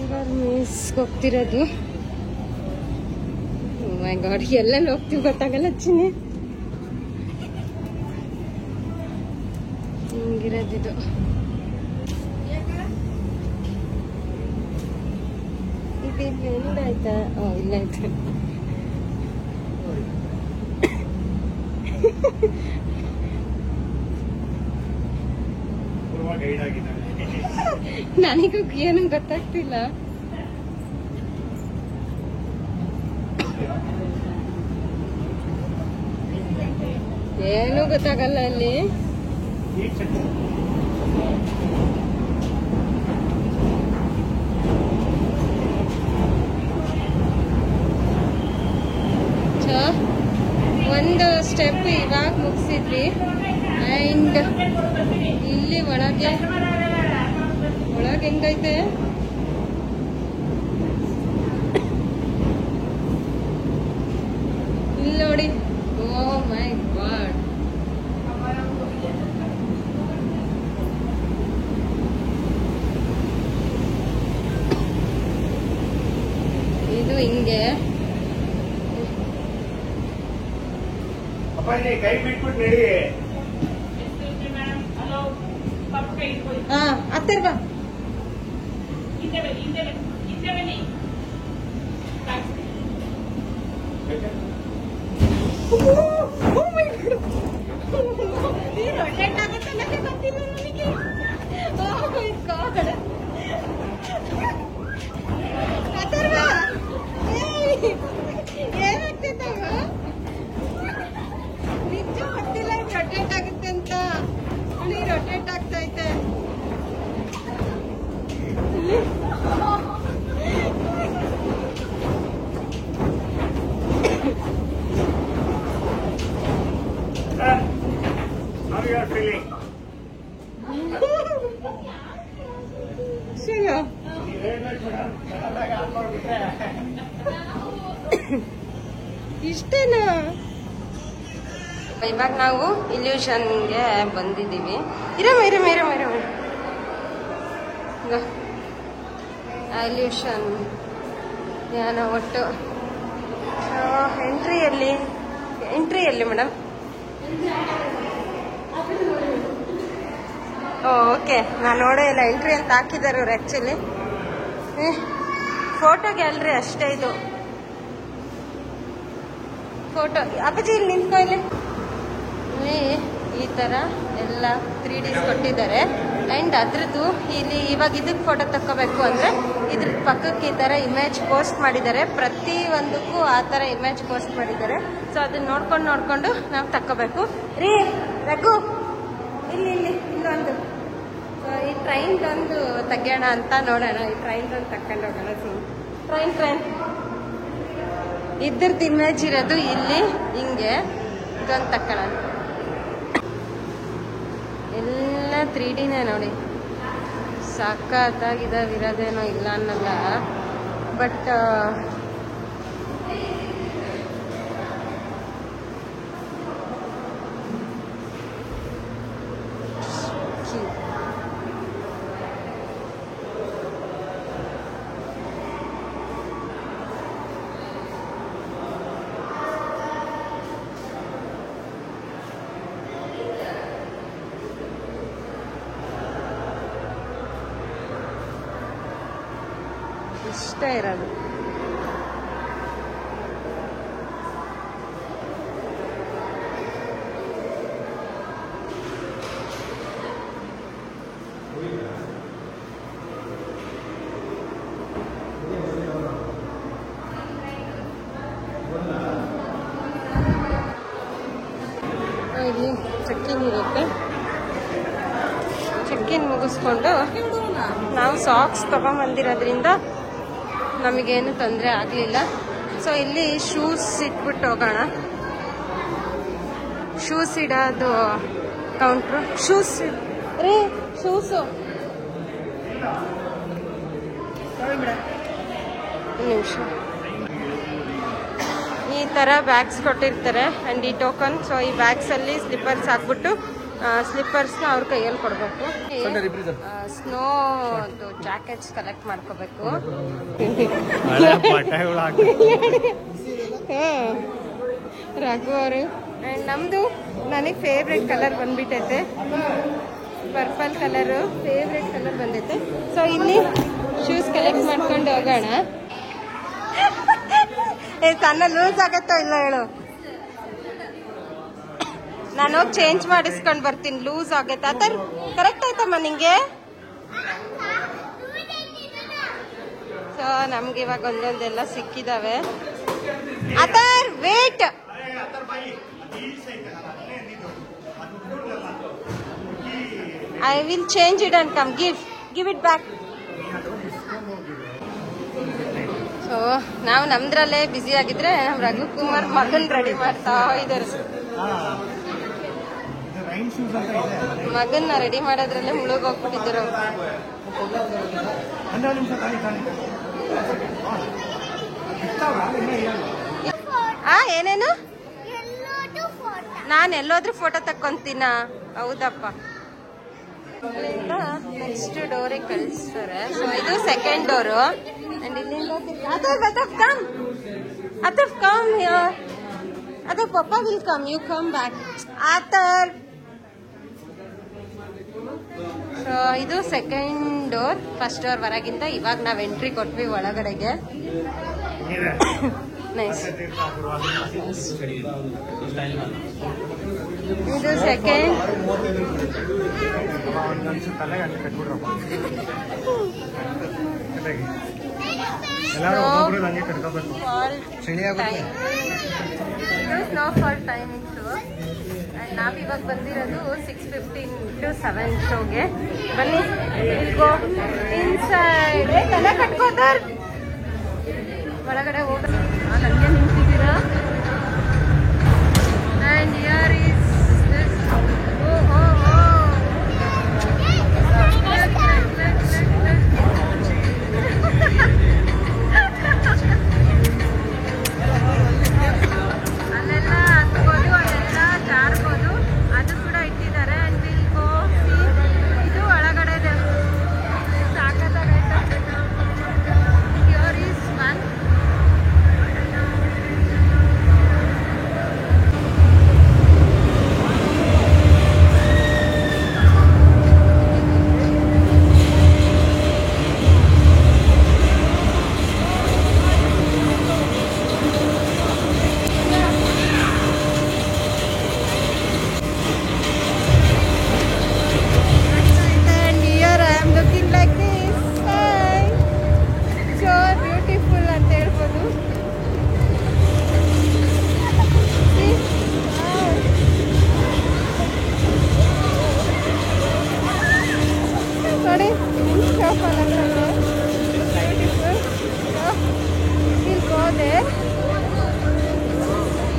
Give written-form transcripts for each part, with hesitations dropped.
Silver ಮಿಲ್ಸ್ಗೆ ಹೋಗ್ತಿರೋದು. ಮೈ god, ಎಲ್ಲೆಲ್ಲಿ ಹೋಗ್ತೀವಿ ಗೊತ್ತಾಗಲ್ಲ ಚಿನ್ನಿ. ಹಿಂಗಿರೋದಿದು. ಇದು ಎಂಡ್ ಆಯ್ತಾ? ಇಲ್ಲ ಆಯ್ತು. ನನಗೂ ಏನು ಗೊತ್ತಾಗ್ತಿಲ್ಲ. ಏನು ಗೊತ್ತಾಗಲ್ಲ ಅಲ್ಲಿ. ಒಂದು ಸ್ಟೆಪ್ ಇವಾಗ ಮುಗಿಸಿದ್ವಿ. ಆ್ಯಂಡ್ ಇಲ್ಲಿ ಒಳಗೆ ಹೆಂಗೈತೆ ಇಲ್ಲಿ ನೋಡಿ. ಓ ಮೈ ಗಾಡ್, ಇದು ಹಿಂಗೆ ಕೈ ಬಿಟ್ಬಿಟ್ಟು ನಡಿ. ಹತ್ತಿರ ಬಾ. ರೊಟೇಟ್ ಆಗುತ್ತೆ ನನಗೆ ಗೊತ್ತಿಲ್ಲ. ನನಗೆ ಏನಾಗ್ತಿದ್ದಾಗ ನಿಜ ಗೊತ್ತಿಲ್ಲ ರೊಟೇಟ್ ಆಗುತ್ತೆ ಅಂತ. ರೊಟೇಟ್ ಆಗ್ತಾ ಐತೆ. ಇಷ್ಟೇನಾ? ಇವಾಗ ನಾವು ಇಲ್ಯೂಷನ್ಗೆ ಬಂದಿದ್ದೀವಿ. ಇರಮ್ಮ ಇಲ್ಯೂಷನ್ ಏನೋ ಒಟ್ಟು ಎಂಟ್ರಿಯಲ್ಲಿ ಮೇಡಮ್. ಓಕೆ, ನಾನು ನೋಡೇ ಇಲ್ಲ. ಎಂಟ್ರಿ ಅಂತ ಹಾಕಿದ್ದಾರೆ ಅವ್ರು. ಆ್ಯಕ್ಚುಲಿ ಫೋಟೋ ಗ್ಯಾಲರಿ ಅಷ್ಟೇ ಇದು. ಫೋಟೋ ಅಪ್ಪಾಜಿ ಇಲ್ಲಿ ನಿಂತ್ಕೊ. ಇಲ್ಲಿ ಈ ಥರ ಎಲ್ಲ 3D ಕೊಟ್ಟಿದ್ದಾರೆ. ಆ್ಯಂಡ್ ಅದ್ರದ್ದು ಇಲ್ಲಿ ಇವಾಗ ಇದಕ್ಕೆ ಫೋಟೋ ತಕ್ಕೋಬೇಕು ಅಂದರೆ ಇದ್ರ ಪಕ್ಕಕ್ಕೆ ಈ ಥರ ಇಮೇಜ್ ಪೋಸ್ಟ್ ಮಾಡಿದ್ದಾರೆ. ಪ್ರತಿ ಒಂದಕ್ಕೂ ಆ ಥರ ಇಮೇಜ್ ಪೋಸ್ಟ್ ಮಾಡಿದ್ದಾರೆ. ಸೊ ಅದನ್ನ ನೋಡ್ಕೊಂಡು ನಾವು ತಕ್ಕೋಬೇಕು. ರೀ ರಘು, ಇಲ್ಲೊಂದು ಈ ಟ್ರೈನ್ದೊಂದು ತೆಗ್ಯೋಣ ಅಂತ ನೋಡೋಣ. ಈ ಟ್ರೈನ್ದೊಂದು ತಕ್ಕೊಂಡು ಹೋಗೋಣ. ಟ್ರೈನ್ ಇದ್ರದ್ದು ಇಮೇಜ್ ಇರೋದು ಇಲ್ಲಿ ಹಿಂಗೆ. ಇದೊಂದು ತಕ್ಕೊಳ್ಳೋಣ. ಎಲ್ಲ 3Dನೇ ನೋಡಿ. ಸಖತ್ತಾಗಿದ್ದಾವಿರೋದೇನೋ ಇಲ್ಲ ಅನ್ನಲ್ಲ. ಬಟ್ ಇಷ್ಟ ಇರೋದು. ಇಲ್ಲಿ ಚೆಕ್ಕಿನ್ ಇರುತ್ತೆ. ಚೆಕ್ಕಿನ್ ಮುಗಿಸ್ಕೊಂಡು ನಾವು ಸಾಕ್ಸ್ ತಗೊಂಬಂದಿರೋದ್ರಿಂದ ನಮಗೇನು ತೊಂದರೆ ಆಗಲಿಲ್ಲ. ಸೊ ಇಲ್ಲಿ ಶೂಸ್ ಇಟ್ಬಿಟ್ಟು ಹೋಗೋಣ. ಶೂಸ್ ಇಡೋದು ಕೌಂಟ್ರು. ಶೂಸು ನಿಮಿಷ. ಈ ಥರ ಬ್ಯಾಗ್ಸ್ ಕೊಟ್ಟಿರ್ತಾರೆ ಆ್ಯಂಡ್ ಈ ಟೋಕನ್. ಸೊ ಈ ಬ್ಯಾಗ್ಸಲ್ಲಿ ಸ್ಲಿಪ್ಪರ್ಸ್ ಹಾಕ್ಬಿಟ್ಟು ಸ್ಲಿಪ್ಪರ್ಸ್ನ ಅವ್ರ ಕೈಯಲ್ಲಿ ಕೊಡಬೇಕು. ಸ್ನೋ ಜಾಕೆಟ್ಸ್ ಕಲೆಕ್ಟ್ ಮಾಡ್ಕೋಬೇಕು. ರಘು ಅವರು ಆ್ಯಂಡ್ ನಮ್ಮದು ನನಗೆ ಫೇವ್ರೆಟ್ ಕಲರ್ ಬಂದ್ಬಿಟ್ಟೈತೆ, ಪರ್ಪಲ್ ಕಲರು ಫೇವ್ರೆಟ್ ಕಲರ್ ಬಂದೈತೆ. ಸೊ ಇಲ್ಲಿ ಶೂಸ್ ಕಲೆಕ್ಟ್ ಮಾಡ್ಕೊಂಡು ಹೋಗೋಣ. ಸಣ್ಣ ಲೂಸ್ ಆಗತ್ತೋ ಇಲ್ಲ ಹೇಳು, ನಾನು ಹೋಗಿ ಚೇಂಜ್ ಮಾಡಿಸ್ಕೊಂಡು ಬರ್ತೀನಿ. ಲೂಸ್ ಆಗೈತೆ ಆ ಥರ ಕರೆಕ್ಟ್ ಆಯ್ತಮ್ಮ ನಿಂಗೆ? ಸೊ ನಮ್ಗೆ ಇವಾಗ ಒಂದೊಂದೆಲ್ಲ ಸಿಕ್ಕಿದಾವೆ. ಅದರ್ wait I will change it and come. Give it back. So ನಾವು ನಮ್ದ್ರಲ್ಲೇ ಬ್ಯುಸಿ ಆಗಿದ್ರೆ ನಮ್ಮ ರಘುಕುಮಾರ್ ಮಗನ್ ರೆಡಿ ಮಾಡ್ತಾ ಇದ್ದಾರೆ. ಮಗನ್ನ ರೆಡಿ ಮಾಡೋದ್ರಲ್ಲೇ ಮುಳುಗೋಗ್ಬಿಟ್ಟಿದ್ರು. ಏನೇನು ನಾನು ಎಲ್ಲೋದ್ರೂ ಫೋಟೋ ತಕ್ಕೊಂತೀನ? ಹೌದಪ್ಪ. ಇಲ್ಲಿಂದ ನೆಕ್ಸ್ಟ್ ಡೋರಿಗೆ ಕಳಿಸ್ತಾರೆ. ಸೊ ಇದು ಸೆಕೆಂಡ್ ಡೋರು. ಅಂಡ್ ಇಲ್ಲಿಂದ ಕಮ್ ಹಿಯರ್. ಅದು ಪಪ್ಪ will come, you come back. ಆತರ್. ಸೊ ಇದು ಸೆಕೆಂಡ್ ಡೋರ್. ಫಸ್ಟ್ ಡೋರ್ ಹೊರಗಿಂದ ಇವಾಗ ನಾವು ಎಂಟ್ರಿ ಕೊಟ್ವಿ ಒಳಗಡೆಗೆ. ನೈಸ್. ಇದು ಸೆಕೆಂಡ್. Snowfall timings. ಆ್ಯಂಡ್ ನಾವಿವಾಗ ಬಂದಿರೋದು 6:15 to 7 ಶೋಗೆ. ಬನ್ನಿ ಇನ್ಸೈಡ್. ತಲೆ ಕಟ್ಕೋತಾರ ಒಳಗಡೆ ಹೋಗ. ನನಗೆ ನಿಂತಿದ್ದೀರಾ? And here is this. ಅಲ್ಲೆಲ್ಲ ಹತ್ಬೋದು, ಅಲ್ಲೆಲ್ಲ ಜಾರ್ಬೋದು, ಅದು ಕೂಡ ಇಟ್ಟಿದ್ದಾರೆ. And will go see. ಇದು ಒಳಗಡೆ ಸಾಕಾಗೈತೆ. Here is one.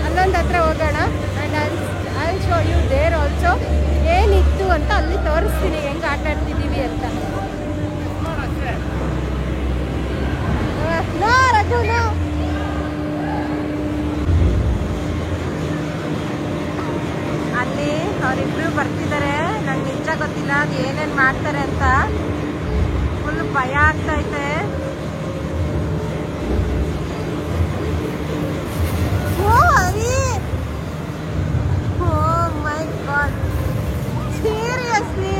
ಅಲ್ಲೊಂದು ಹತ್ರ ಹೋಗೋಣ. And I will show you there also ಏನಿತ್ತು ಅಂತ ಅಲ್ಲಿ ತೋರಿಸ್ತೀನಿ, ಹೆಂಗೆ ಆಟ ಆಡ್ತಿದ್ದೀವಿ ಅಂತ. No Raghu no. ಅಲ್ಲಿ ಅವರಿಬ್ರು ಬರ್ತಿದ್ದಾರೆ. ನಂಗೆ ನಿಜ ಗೊತ್ತಿಲ್ಲ ಅದು ಏನೇನು ಮಾಡ್ತಾರೆ ಅಂತ. ಫುಲ್ ಭಯ ಆಗ್ತೈತೆ. Seriously?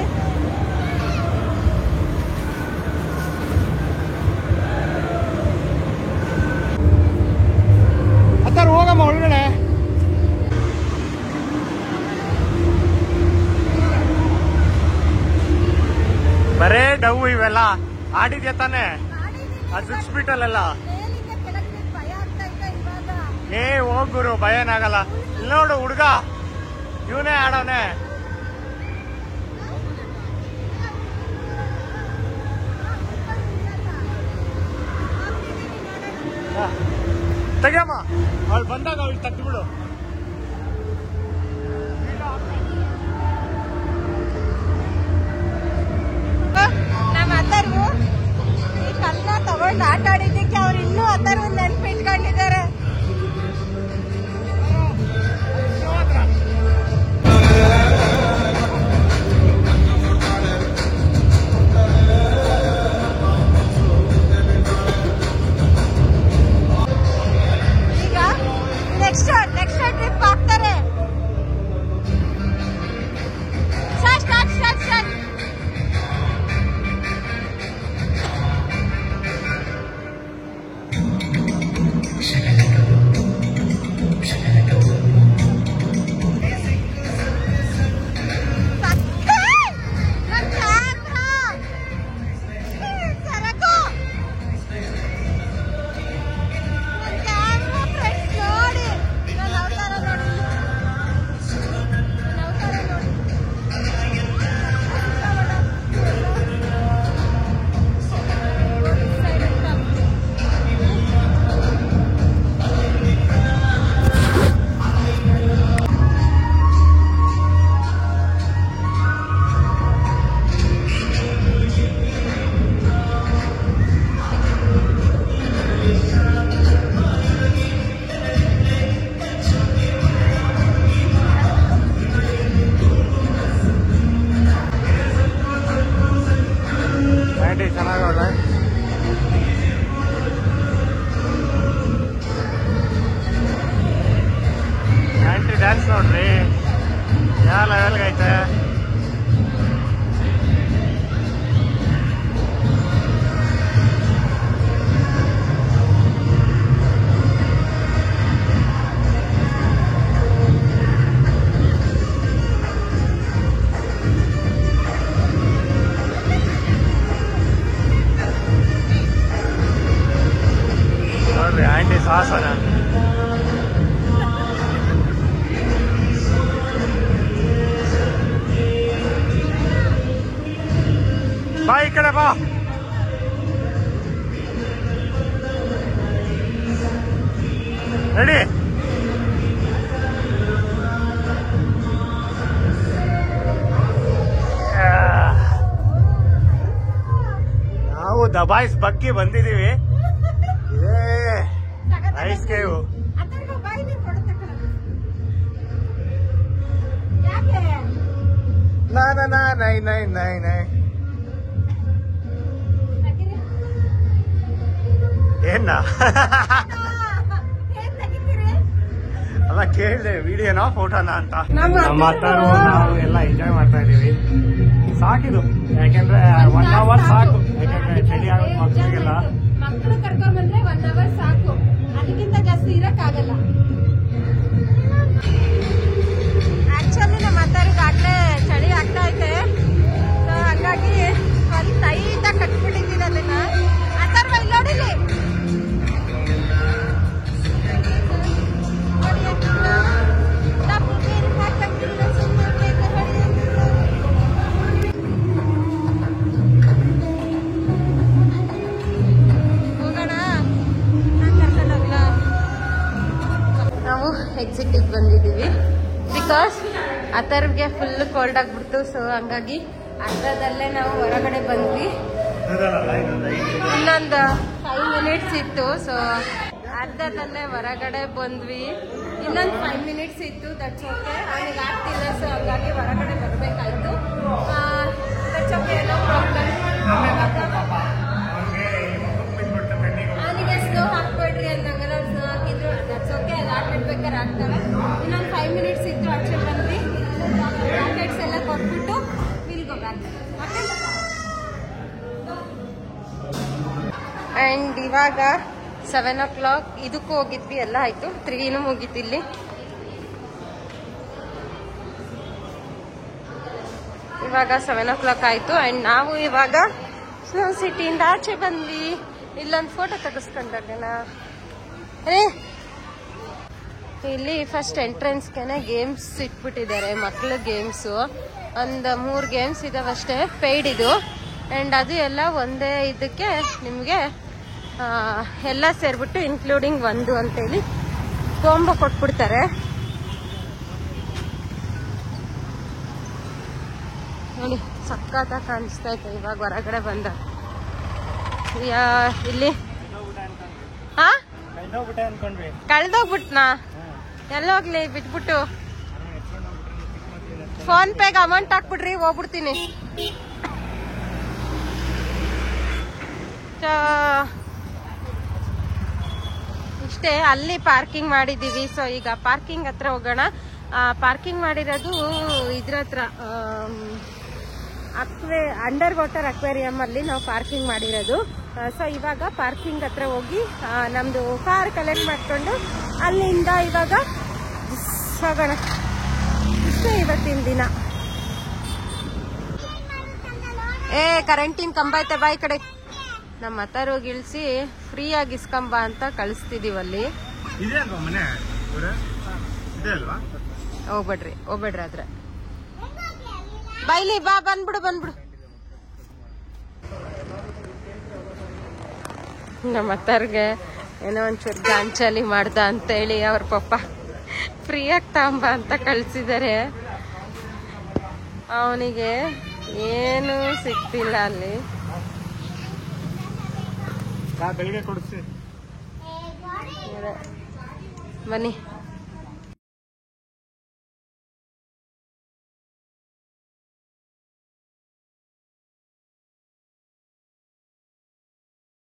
ಅತ್ತಾರ ಹೋಗಮ್ಮ ಒಳಗಡೆ. ಬರೇ ಡವ್ ಇವೆಲ್ಲ ಆಡಿದ್ಯಾ ತಾನೆ? ಅದು ಸಿಕ್ಸ್ಬಿಟ್ಟಲ್ಲ. ಏ ಹೋಗ್ಗುರು, ಭಯನಾಗಲ್ಲ. ಇಲ್ಲಿ ನೋಡು ಹುಡ್ಗ, ಇವನೇ ಆಡೋನೆ. ತೆಗಿಯಮ್ಮ, ಅವಳು ಬಂದಾಗ ಅವಳು ತೆಗ್ದುಬಿಡು. ನಮ್ಮ ಅತ್ತರ್ವು ಈ ಕಲ್ಲ ತಗೊಂಡು ಆಟ ಆಡಿದ್ದಕ್ಕೆ ಅವ್ರು ಇನ್ನೂ ಅತ್ತರ್ವು ನೆನ್ಪಿಟ್ಕೊಂಡಿದ್ದಾರೆ. ಚೆನ್ನಾಗವ್ರೆ. ಆಂಟಿ ಡ್ಯಾನ್ಸ್ ನೋಡ್ರಿ ಯಾವ ಲೆವೆಲ್ಗೆ ಐತೆ. ನೋಡ್ರಿ ಆಂಟಿ ಸಾಹಸನ. ಬಾ ಈ ಕಡೆ ಬಾ. ರೆಡಿ. ನಾವು ದಬಾಯಿಸ್ ಬಗ್ಗಿ ಬಂದಿದೀವಿ. ಇದೇ ಐಸ್ ಕೇವು. ನೈ ನೈ ನೈ ನೈ ಏನ ಅಲ್ಲ ಕೇಳಿದೆ ವಿಡಿಯೋನಾ ಫೋಟೋನಾ ಅಂತ. ನಮ್ಮ ಹತ್ರ ನಾವು ಎಲ್ಲ ಎಂಜಾಯ್ ಮಾಡ್ತಾ ಇದೀವಿ. ಸಾಕಿದು ಯಾಕೆಂದ್ರೆ 1 hour ಸಾಕು. ಯಾಕೆಂದ್ರೆ ಚಳಿ ಆಗೋದು ಮಕ್ಕಳಿಗೆಲ್ಲ. ಮಕ್ಕಳು ಕರ್ಕೊಂಡ್ ಬಂದ್ರೆ 1 hour ಸಾಕು, ಅದಕ್ಕಿಂತ ಜಾಸ್ತಿ ಇರಕ್ಕಾಗಲ್ಲ. ಆಕ್ಚುಲಿ ನಮ್ಮ ಅತ್ತರಿಗೆ ಆಗ್ಲೇ ಚಳಿ ಆಗ್ತಾ ಐತೆ. ಸೊ ಹಂಗಾಗಿ ಒಂದು ಟೈಟಾಗಿ ಕಟ್ಬಿಟ್ಟಿದ್ದೀನಿ ಅದನ್ನ. ಅಥರ್ವ ಇಲ್ಲಿ ನೋಡಿಲಿ. ನಾವು ಎಕ್ಸಿಟಿಗೆ ಬಂದಿದ್ದೀವಿ ಬಿಕಾಸ್ ಅಥರ್ವ್ಗೆ ಫುಲ್ ಕೋಲ್ಡ್ ಆಗ್ಬಿಡ್ತು. ಸೊ ಹಂಗಾಗಿ ಅರ್ಧದಲ್ಲೇ ನಾವು ಹೊರಗಡೆ ಬಂದ್ವಿ. ಇನ್ನೊಂದು 5 minutes ಇತ್ತು. ಸೊ ಅರ್ಧದಲ್ಲೇ ಹೊರಗಡೆ ಬಂದ್ವಿ. ಇನ್ನೊಂದು 5 minutes ಇತ್ತು. That's okay. ಅವನಿಗೆ ಆಗ್ತಿಲ್ಲ. ಸೊ ಹಂಗಾಗಿ ಹೊರಗಡೆ ಬರಬೇಕಾಯ್ತು. That's okay, no problem. ಅವನಿಗೆ ಸ್ನೋ ಹಾಕ್ಬೇಡ್ರಿ ಅಂದಾಗೆಲ್ಲ ಸ್ನೋ ಹಾಕಿದ್ರು. ದಟ್ಸ್ ಓಕೆ, ಅದು ಆಟಾಡ್ಬೇಕಾದ್ರೆ ಆಗ್ತವೆ. ಇನ್ನೊಂದು 5 minutes ಇತ್ತು. ಆಚೆ ಬಂದ್ವಿ. ಜಾಕೆಟ್ಸ್ ಎಲ್ಲ ಕೊಟ್ಬಿಟ್ಟು ವಿಲ್ ಗೋ ಬ್ಯಾಕ್. ಆ್ಯಂಡ್ ಇವಾಗ 7 o'clock. ಇದಕ್ಕೂ ಹೋಗಿದ್ವಿ, ಎಲ್ಲ ಆಯಿತು. 3 ಮುಗೀತು ಇಲ್ಲಿ. ಇವಾಗ 7 o'clock ಆಯಿತು. ಆ್ಯಂಡ್ ನಾವು ಇವಾಗ ಸ್ನೋ ಸಿಟಿಯಿಂದ ಆಚೆ ಬಂದ್ವಿ. ಇಲ್ಲೊಂದು ಫೋಟೋ ತೆಗೆಸ್ಕೊಂಡೋಣ. ಇಲ್ಲಿ ಫಸ್ಟ್ ಎಂಟ್ರೆನ್ಸ್ಗೆ ಗೇಮ್ಸ್ ಇಟ್ಬಿಟ್ಟಿದ್ದಾರೆ, ಮಕ್ಳ ಗೇಮ್ಸು. ಒಂದು 3 ಗೇಮ್ಸ್ ಇದಾವಷ್ಟೇ, ಪೇಯ್ಡ್ ಇದು. ಆ್ಯಂಡ್ ಅದು ಎಲ್ಲ ಒಂದೇ ಇದಕ್ಕೆ ನಿಮಗೆ ಎಲ್ಲ ಸೇರಿಬಿಟ್ಟು ಇನ್ಕ್ಲೂಡಿಂಗ್ 1 ಅಂತೇಳಿ ಕಾಂಬೋ ಕೊಟ್ಬಿಡ್ತಾರೆ. ನೋಡಿ ಸಖತ್ತಾಗಿ ಕಾಣಿಸ್ತಾ ಇತ್ತು ಇವಾಗ ಹೊರಗಡೆ ಬಂದ. ಇಲ್ಲಿ ಹಾ ಕಳ್ದೋಗ್ಬಿಟ್ನಾ? ಎಲ್ಲೋಗ್ಲಿ ಬಿಟ್ಬಿಟ್ಟು ಫೋನ್ ಪೇಗೆ ಅಮೌಂಟ್ ಹಾಕ್ಬಿಡ್ರಿ, ಹೋಗ್ಬಿಡ್ತೀನಿ. ಇಷ್ಟೇ, ಅಲ್ಲಿ ಪಾರ್ಕಿಂಗ್ ಮಾಡಿದ್ದೀವಿ. ಸೊ ಈಗ ಪಾರ್ಕಿಂಗ್ ಹತ್ರ ಹೋಗೋಣ. ಪಾರ್ಕಿಂಗ್ ಮಾಡಿರೋದು ಇದ್ರ ಹತ್ರ, ಅಂಡರ್ ವಾಟರ್ ಅಕ್ವೇರಿಯಂ ಅಲ್ಲಿ ನಾವು ಪಾರ್ಕಿಂಗ್ ಮಾಡಿರೋದು. ಸೊ ಇವಾಗ ಪಾರ್ಕಿಂಗ್ ಹತ್ರ ಹೋಗಿ ನಮ್ದು ಕಾರ್ ಕಲೆಕ್ಟ್ ಮಾಡ್ಕೊಂಡು ಅಲ್ಲಿಂದ ಇವಾಗ ಹೋಗೋಣ. ಇಷ್ಟೇ ಇವತ್ತಿನ ದಿನ. ಕರೆಂಟಿನ ಕಂಬ ಐತೆ, ಬಾ ಈ ಕಡೆ. ನಮ್ಮ ಹತ್ತಾರ ಹೋಗಿ ಇಳಿಸಿ ಫ್ರೀಯಾಗಿ ಇಸ್ಕೊಂಬ ಅಂತ ಕಳಿಸ್ತಿದೀವಿ ಅಲ್ಲಿ. ಹೋಗ್ಬೇಡ್ರಿ ಆದ್ರೆ ಬೈಲಿ, ಬಾ ಬಂದ್ಬಿಡು. ನಮ್ಮ ಅತ್ತರ್ಗೆ ಏನೋ ಒಂಚೂರು ಗಾಂಚಲಿ ಮಾಡ್ದ ಅಂತೇಳಿ ಅವ್ರ ಪಪ್ಪ ಫ್ರೀಯಾಗಿ ತಾಂಬ ಅಂತ ಕಳ್ಸಿದ್ದಾರೆ. ಅವನಿಗೆ ಏನು ಸಿಕ್ತಿಲ್ಲ ಅಲ್ಲಿ. ಬನ್ನಿ